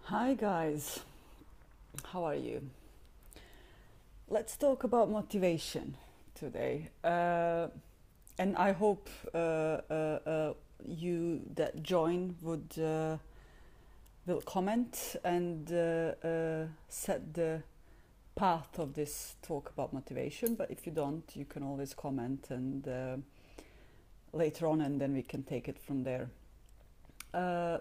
Hi guys, how are you? Let's talk about motivation today. And I hope you that join will comment and set the path of this talk about motivation. But if you don't, you can always comment and later on, and then we can take it from there.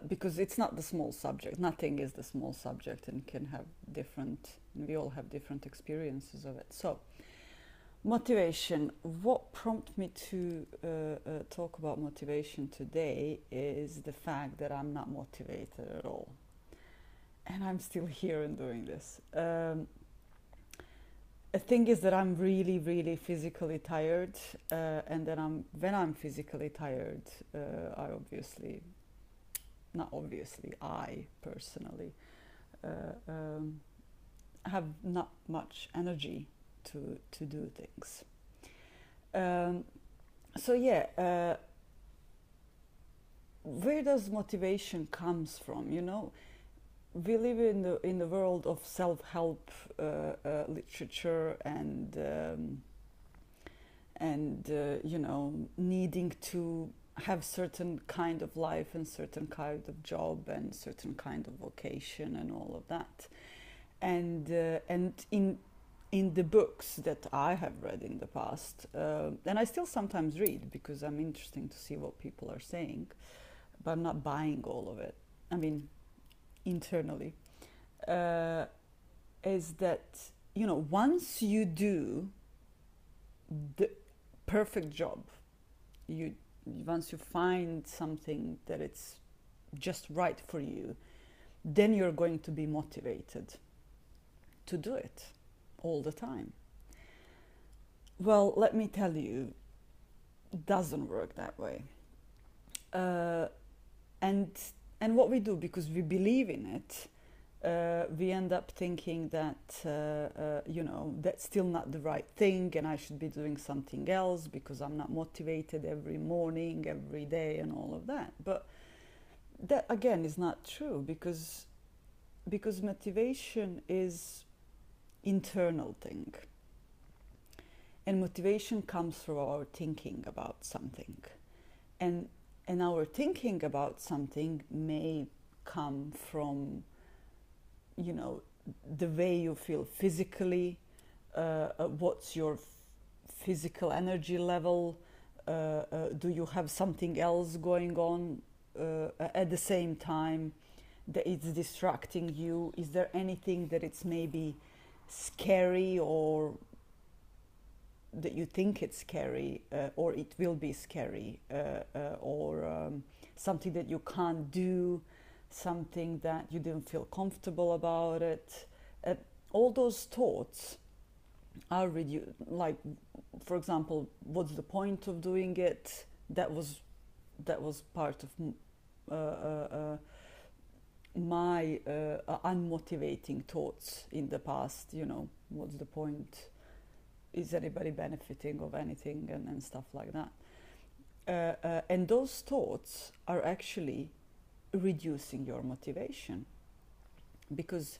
Because it's not the small subject. Nothing is the small subject, and can have different. We all have different experiences of it. So, motivation. What prompted me to talk about motivation today is the fact that I'm not motivated at all, and I'm still here and doing this. The thing is that I'm really, really physically tired, and then when I'm physically tired, I obviously not obviously, I personally have not much energy to do things. Um, so yeah, where does motivation comes from? You know, we live in the world of self-help literature and you know, needing to have certain kind of life and certain kind of job and certain kind of vocation and all of that, and in the books that I have read in the past, and I still sometimes read because I'm interested to see what people are saying, but I'm not buying all of it. I mean, internally, uh, is that, you know, once you do the perfect job, you once you find something that it's just right for you, then you're going to be motivated to do it all the time. Well, let me tell you, it doesn't work that way. Uh, and and what we do, because we believe in it, we end up thinking that you know, that's still not the right thing, and I should be doing something else because I'm not motivated every morning, every day, and all of that. But that again is not true, because motivation is internal thing, and motivation comes from our thinking about something, and our thinking about something may come from, you know, the way you feel physically, what's your physical energy level, do you have something else going on at the same time that it's distracting you, is there anything that it's maybe scary, or that you think it's scary, or it will be scary, or something that you can't do, something that you didn't feel comfortable about it. Uh, all those thoughts are like, for example, what's the point of doing it? That was part of uh, uh, uh, my unmotivating thoughts in the past. You know, what's the point? Is anybody benefiting of anything, and stuff like that? And those thoughts are actually reducing your motivation, because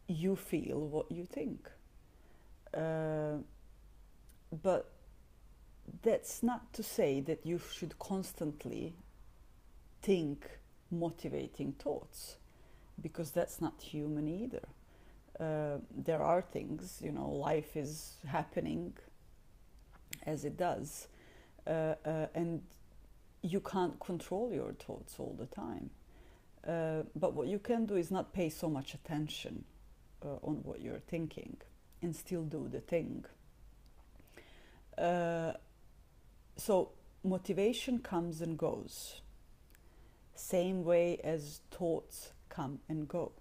you feel what you think. Uh, but that's not to say that you should constantly think motivating thoughts, because that's not human either. There are things, you know, life is happening as it does, and you can't control your thoughts all the time. But what you can do is not pay so much attention on what you're thinking, and still do the thing. Uh, so motivation comes and goes, same way as thoughts come and go.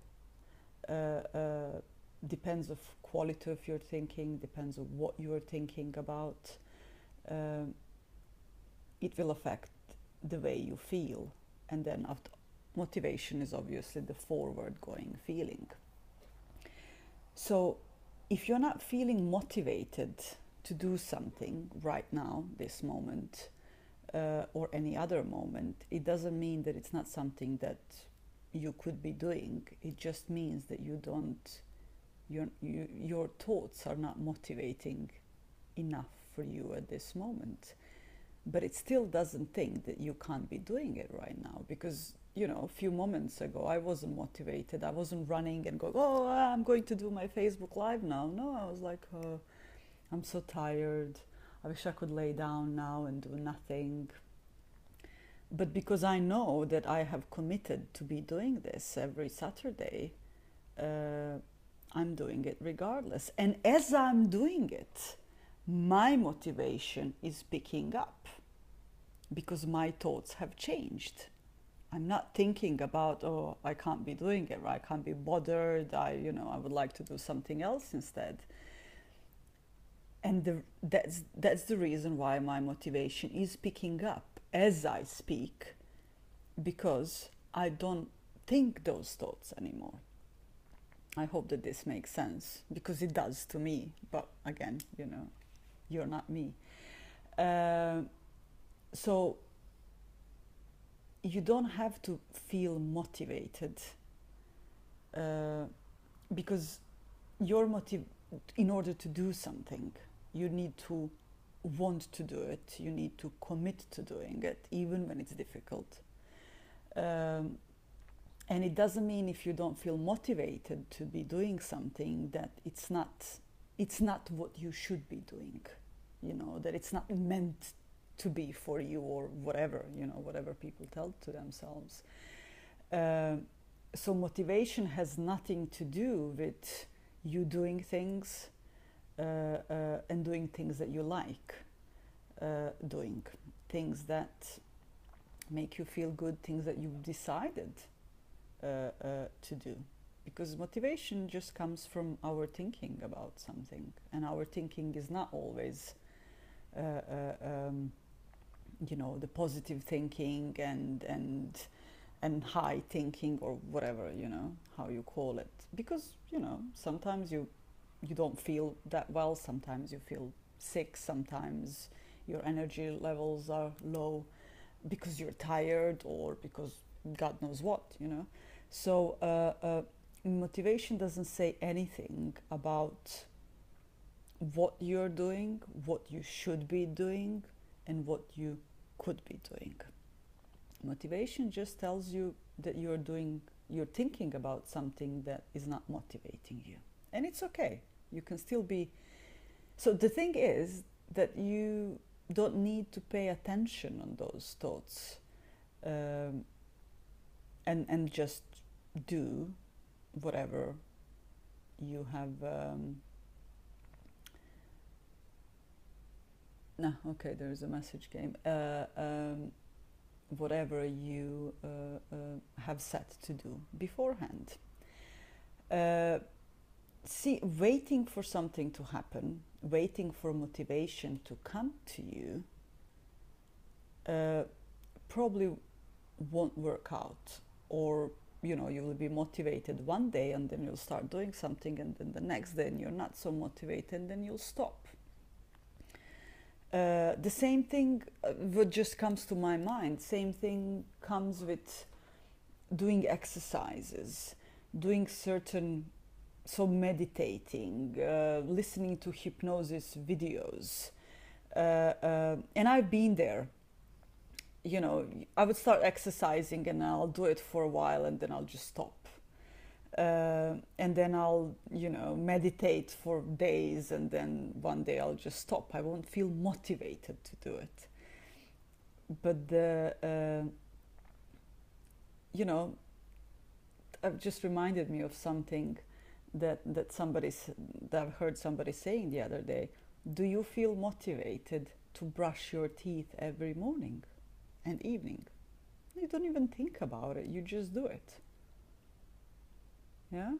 Uh, uh, Depends of quality of your thinking, depends on what you're thinking about. Um, it will affect the way you feel, and then after, motivation is obviously the forward going feeling. So if you're not feeling motivated to do something right now, this moment, or any other moment, it doesn't mean that it's not something that you could be doing. It just means that you don't, your thoughts are not motivating enough for you at this moment. But it still doesn't think that you can't be doing it right now, because a few moments ago I wasn't motivated. I wasn't running and going, oh, I'm going to do my Facebook Live now. No, I was like, oh, I'm so tired. I wish I could lay down now and do nothing. But because I know that I have committed to be doing this every Saturday, I'm doing it regardless. And as I'm doing it, my motivation is picking up because my thoughts have changed. I'm not thinking about, oh, I can't be doing it, right? I can't be bothered. I would like to do something else instead. And that's the reason why my motivation is picking up as I speak, because I don't think those thoughts anymore. I hope that this makes sense, because it does to me. But again, you're not me. So you don't have to feel motivated, because in order to do something, you need to want to do it. You need to commit to doing it, even when it's difficult. And it doesn't mean if you don't feel motivated to be doing something that it's not what you should be doing. That it's not meant to be for you, or whatever, whatever people tell to themselves. So motivation has nothing to do with you doing things and doing things that you like doing, things that make you feel good, things that you've decided to do. Because motivation just comes from our thinking about something, and our thinking is not always the positive thinking and high thinking, or whatever, how you call it. Because sometimes you don't feel that well, sometimes you feel sick, sometimes your energy levels are low because you're tired, or because God knows what. So motivation doesn't say anything about what you're doing, what you should be doing, and what you could be doing. Motivation just tells you that you're thinking about something that is not motivating you. And it's okay. You can still be. So the thing is that you don't need to pay attention on those thoughts, and just do whatever you have. No, okay, there's a message game. Whatever you have set to do beforehand. See, waiting for something to happen, waiting for motivation to come to you, probably won't work out. Or, you will be motivated one day and then you'll start doing something, and then the next day and you're not so motivated and then you'll stop. The same thing, what just comes to my mind, same thing comes with doing exercises, doing meditating, listening to hypnosis videos. And I've been there. I would start exercising and I'll do it for a while and then I'll just stop. And then I'll, meditate for days, and then one day I'll just stop. I won't feel motivated to do it. But it just reminded me of something that I've heard somebody saying the other day. Do you feel motivated to brush your teeth every morning and evening? You don't even think about it. You just do it. Yeah?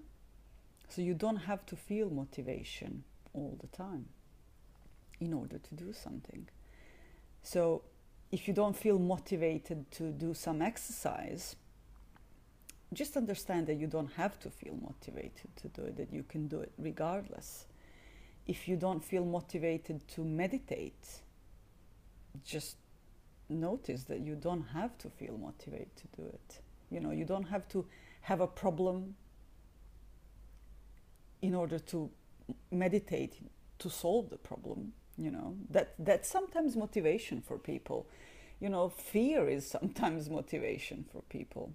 So you don't have to feel motivation all the time in order to do something. So if you don't feel motivated to do some exercise, just understand that you don't have to feel motivated to do it, that you can do it regardless. If you don't feel motivated to meditate, just notice that you don't have to feel motivated to do it. You know, you don't have to have a problem in order to meditate to solve the problem. You know, that's sometimes motivation for people. You know, fear is sometimes motivation for people.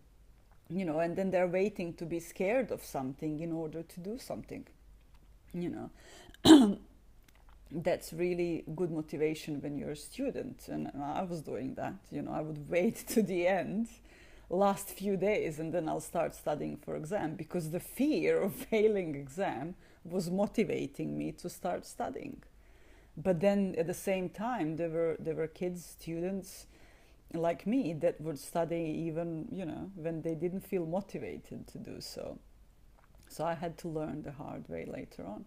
You know, and then they're waiting to be scared of something in order to do something. You know, that's really good motivation when you're a student, and I was doing that. You know, I would wait to the end, last few days, and then I'll start studying for exam, because the fear of failing exam was motivating me to start studying. But then at the same time, there were kids, students like me that would study even, you know, when they didn't feel motivated to do so. So I had to learn the hard way later on.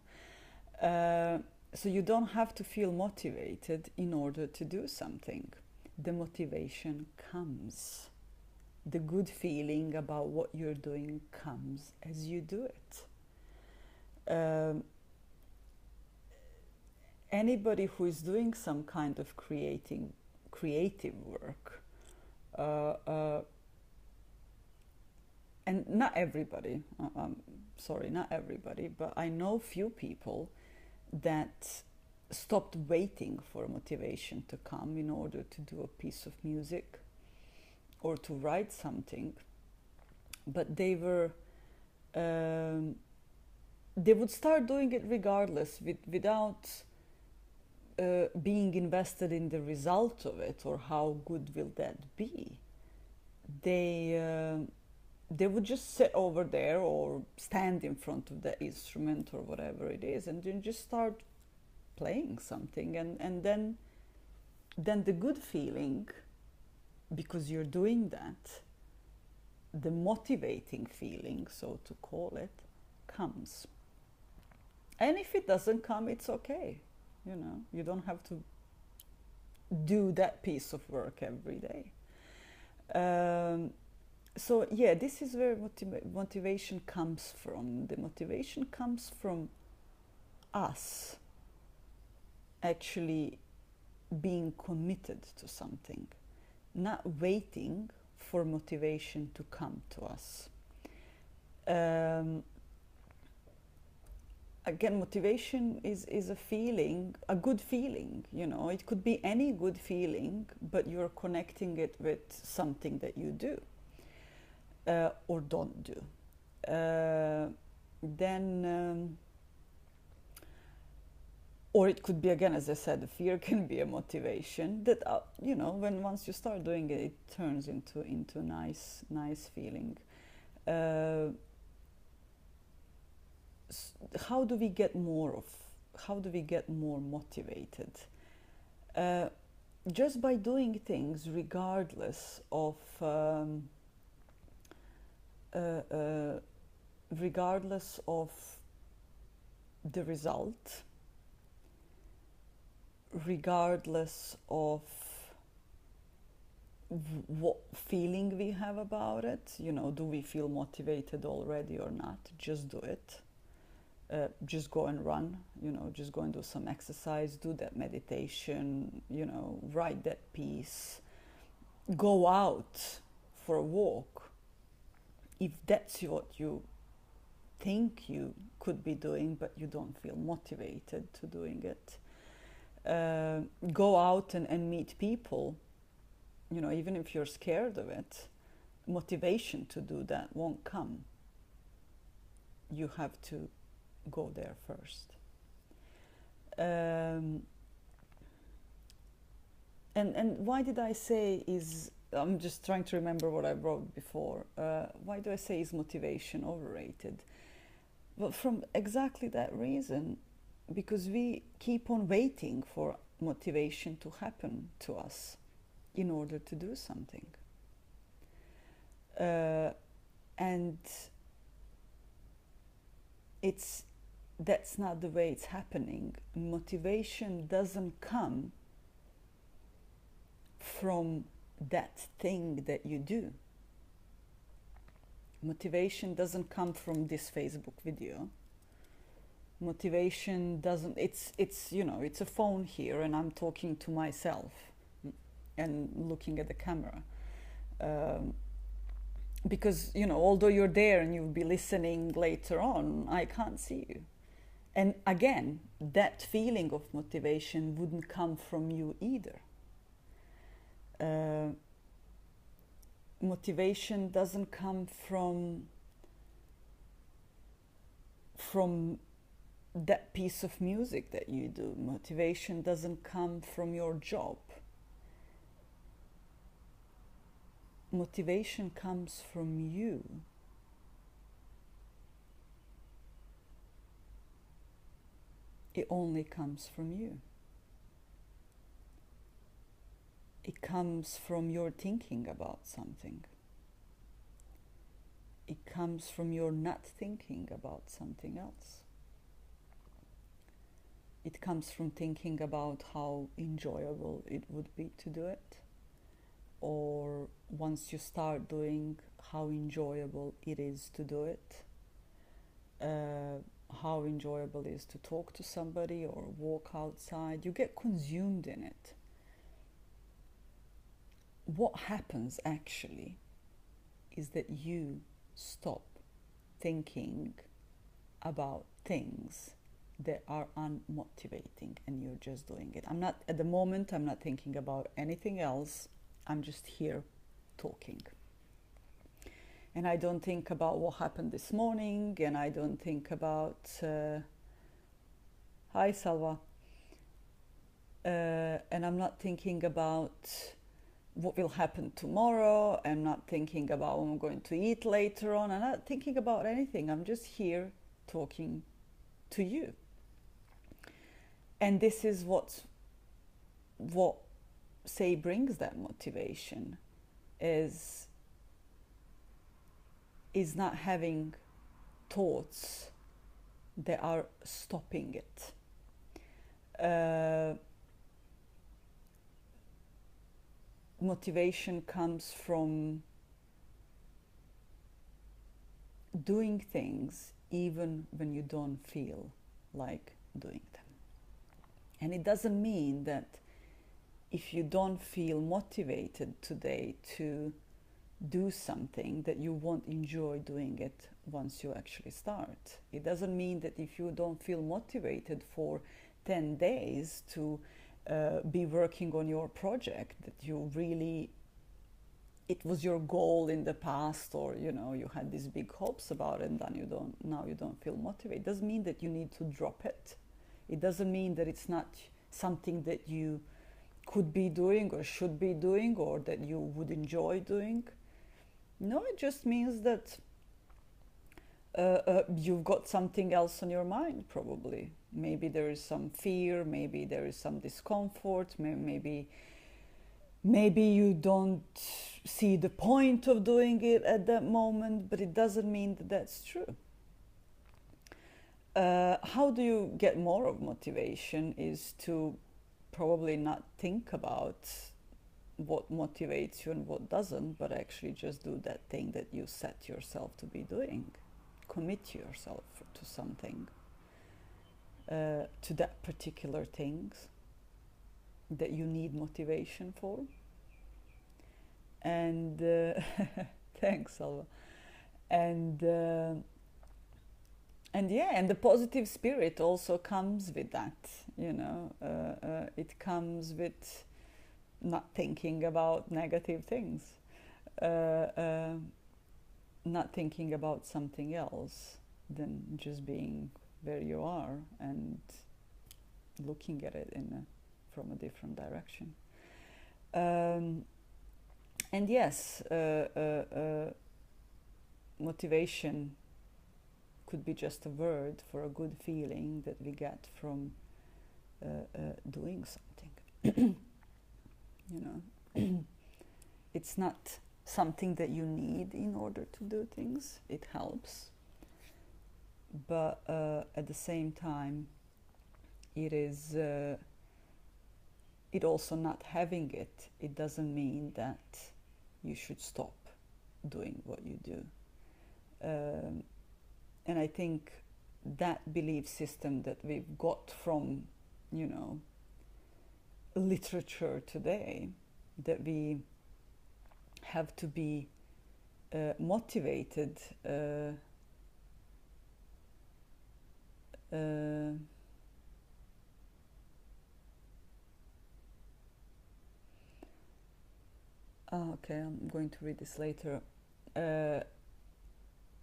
So you don't have to feel motivated in order to do something. The motivation comes. The good feeling about what you're doing comes as you do it. Anybody who is doing some kind of creative work, and not everybody, sorry, not everybody, but I know few people that stopped waiting for motivation to come in order to do a piece of music or to write something, but they would start doing it regardless, without being invested in the result of it or how good will that be. They would just sit over there or stand in front of the instrument or whatever it is, and then just start playing something, and then the good feeling, because you're doing that, the motivating feeling, so to call it, comes. And if it doesn't come, it's okay. You know, you don't have to do that piece of work every day. So yeah, this is where motivation comes from. The motivation comes from us actually being committed to something, not waiting for motivation to come to us. Again, motivation is a feeling, a good feeling. You know, it could be any good feeling, but you're connecting it with something that you do or don't do. Or it could be, again, as I said, the fear can be a motivation that, you know, when once you start doing it, it turns into a nice feeling. How do we get more motivated? Just by doing things regardless of the result, regardless of what feeling we have about it. You know, do we feel motivated already or not? Just do it. Just go and run, you know, just go and do some exercise, do that meditation, you know, write that piece, go out for a walk. If that's what you think you could be doing, but you don't feel motivated to doing it, go out and meet people, you know, even if you're scared of it, motivation to do that won't come. You have to go there first. And why did I say is, I'm just trying to remember what I wrote before. Why do I say is motivation overrated? Well, from exactly that reason, because we keep on waiting for motivation to happen to us in order to do something. And that's not the way it's happening. Motivation doesn't come from that thing that you do. Motivation doesn't come from this Facebook video. Motivation doesn't, it's you know, it's a phone here and I'm talking to myself and looking at the camera. because, you know, although you're there and you'll be listening later on, I can't see you. And again, that feeling of motivation wouldn't come from you either. Uh, Motivation doesn't come from that piece of music that you do. Motivation doesn't come from your job. Motivation comes from you. It only comes from you. It comes from your thinking about something. It comes from your not thinking about something else. It comes from thinking about how enjoyable it would be to do it, or once you start doing, how enjoyable it is to do it, how enjoyable it is to talk to somebody or walk outside. You get consumed in it. What happens actually is that you stop thinking about things that are unmotivating and you're just doing it. I'm not, at the moment, I'm not thinking about anything else. I'm just here talking. And I don't think about what happened this morning, and I don't think about, hi Salva. And I'm not thinking about what will happen tomorrow. I'm not thinking about what I'm going to eat later on. I'm not thinking about anything. I'm just here talking to you. And this is what say brings that motivation is not having thoughts that are stopping it. Motivation comes from doing things even when you don't feel like doing them. And it doesn't mean that if you don't feel motivated today to do something, that you won't enjoy doing it once you actually start. It doesn't mean that if you don't feel motivated for 10 days to be working on your project, that you really, it was your goal in the past, or you know, you had these big hopes about it, and then now you don't feel motivated. It doesn't mean that you need to drop it. It doesn't mean that it's not something that you could be doing or should be doing or that you would enjoy doing. No, it just means that you've got something else on your mind, probably. Maybe there is some fear, maybe there is some discomfort, maybe you don't see the point of doing it at that moment, but it doesn't mean that that's true. How do you get more of motivation is to probably not think about what motivates you and what doesn't, but actually just do that thing that you set yourself to be doing. Commit yourself to something, to that particular things that you need motivation for. And thanks, Salva. And yeah, and the positive spirit also comes with that, you know. It comes with not thinking about negative things, not thinking about something else than just being where you are and looking at it from a different direction. And yes, motivation could be just a word for a good feeling that we get from doing something. You know, it's not something that you need in order to do things. It helps, but at the same time, it is. It also not having it. It doesn't mean that you should stop doing what you do. And I think that belief system that we've got from, you know, literature today, that we have to be motivated. Uh, okay, I'm going to read this later. Uh,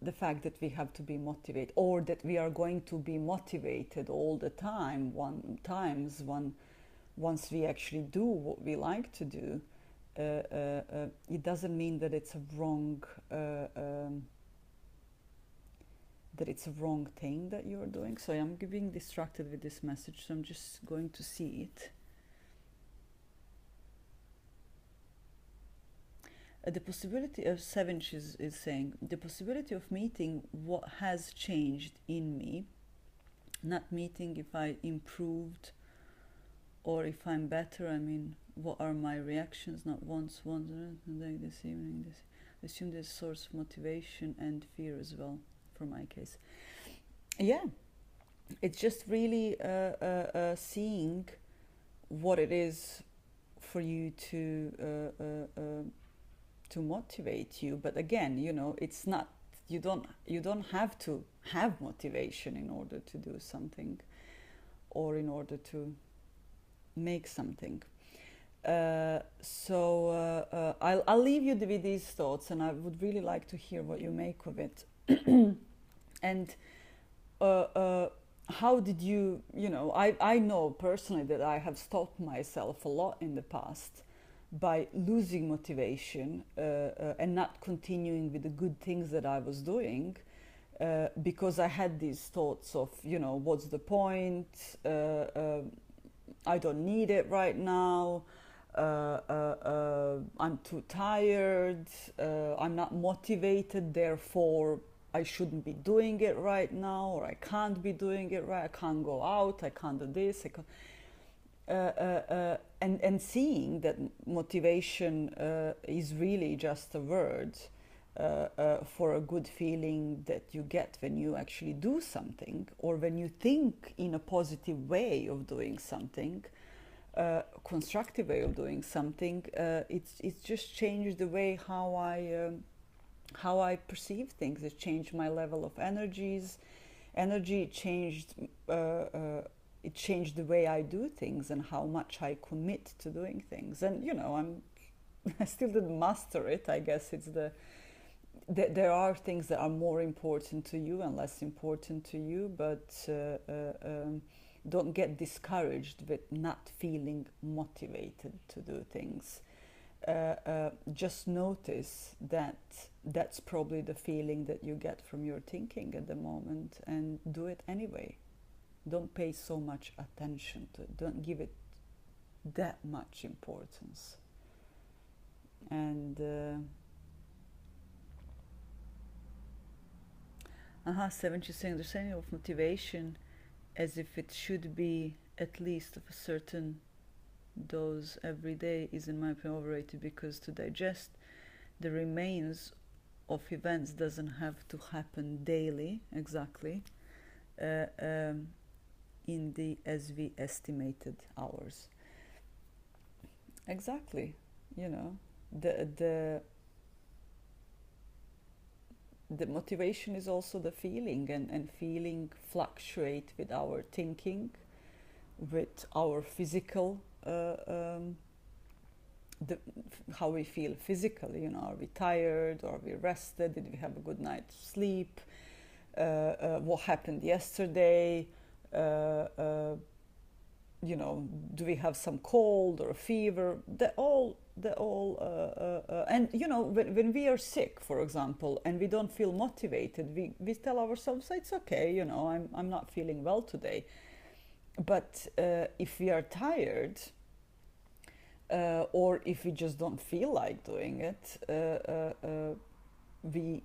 the fact that we have to be motivated, or that we are going to be motivated all the time, once we actually do what we like to do, it doesn't mean that it's a wrong that it's a wrong thing that you're doing. So I'm being distracted with this message, so I'm just going to see it. The possibility of Savage is saying, the possibility of meeting what has changed in me, not meeting if I improved or if I'm better. I mean, what are my reactions? Not once, like this evening. I assume there's a source of motivation and fear as well, for my case. Yeah, it's just really seeing what it is for you to motivate you. But again, it's not, you don't have to have motivation in order to do something or in order to make something. I'll leave you with these thoughts, and I would really like to hear what you make of it. And how did I know personally that I have stopped myself a lot in the past by losing motivation and not continuing with the good things that I was doing, because I had these thoughts of, what's the point? I don't need it right now. I'm too tired. I'm not motivated, therefore I shouldn't be doing it right now, or I can't be doing it right. I can't go out. I can't do this. And seeing that motivation is really just a word for a good feeling that you get when you actually do something, or when you think in a positive way of doing something, constructive way of doing something. It's just changed the way how I perceive things. It changed my level of energy changed. It changed the way I do things and how much I commit to doing things. And I still didn't master it. I guess it's there are things that are more important to you and less important to you, but don't get discouraged with not feeling motivated to do things. Just notice that that's probably the feeling that you get from your thinking at the moment, and do it anyway. Don't pay so much attention to it. Don't give it that much importance. And Seven, she's saying the saying of motivation as if it should be at least of a certain dose every day is, in my opinion, overrated, because to digest the remains of events doesn't have to happen daily, exactly, in the as we estimated hours. Exactly, the motivation is also the feeling, and feeling fluctuate with our thinking, with our physical, how we feel physically. Are we tired? Are we rested? Did we have a good night's sleep? What happened yesterday? Do we have some cold or a fever? And when we are sick, for example, and we don't feel motivated, we tell ourselves it's okay, I'm not feeling well today. But if we are tired, or if we just don't feel like doing it, we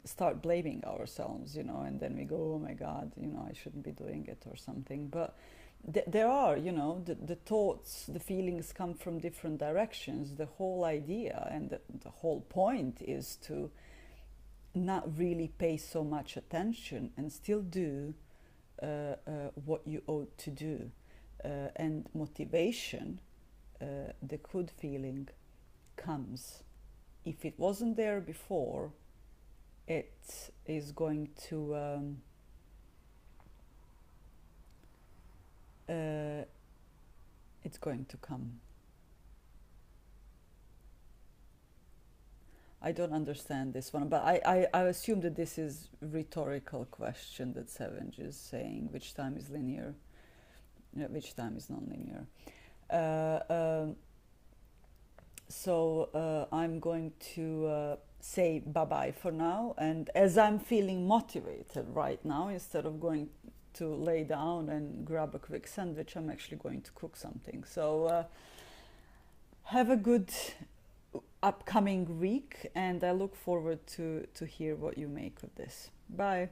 start blaming ourselves, and then we go, oh my God, I shouldn't be doing it or something. But there are, the thoughts, the feelings come from different directions. The whole idea and the whole point is to not really pay so much attention and still do what you ought to do. And motivation, the good feeling, comes. If it wasn't there before, it is going to it's going to come. I don't understand this one, but I assume that this is rhetorical question that Savage is saying, which time is linear, which time is non-linear. Uh, um, I'm going to say bye-bye for now, and as I'm feeling motivated right now, instead of going to lay down and grab a quick sandwich, I'm actually going to cook something. So have a good upcoming week, and I look forward to hear what you make of this. Bye.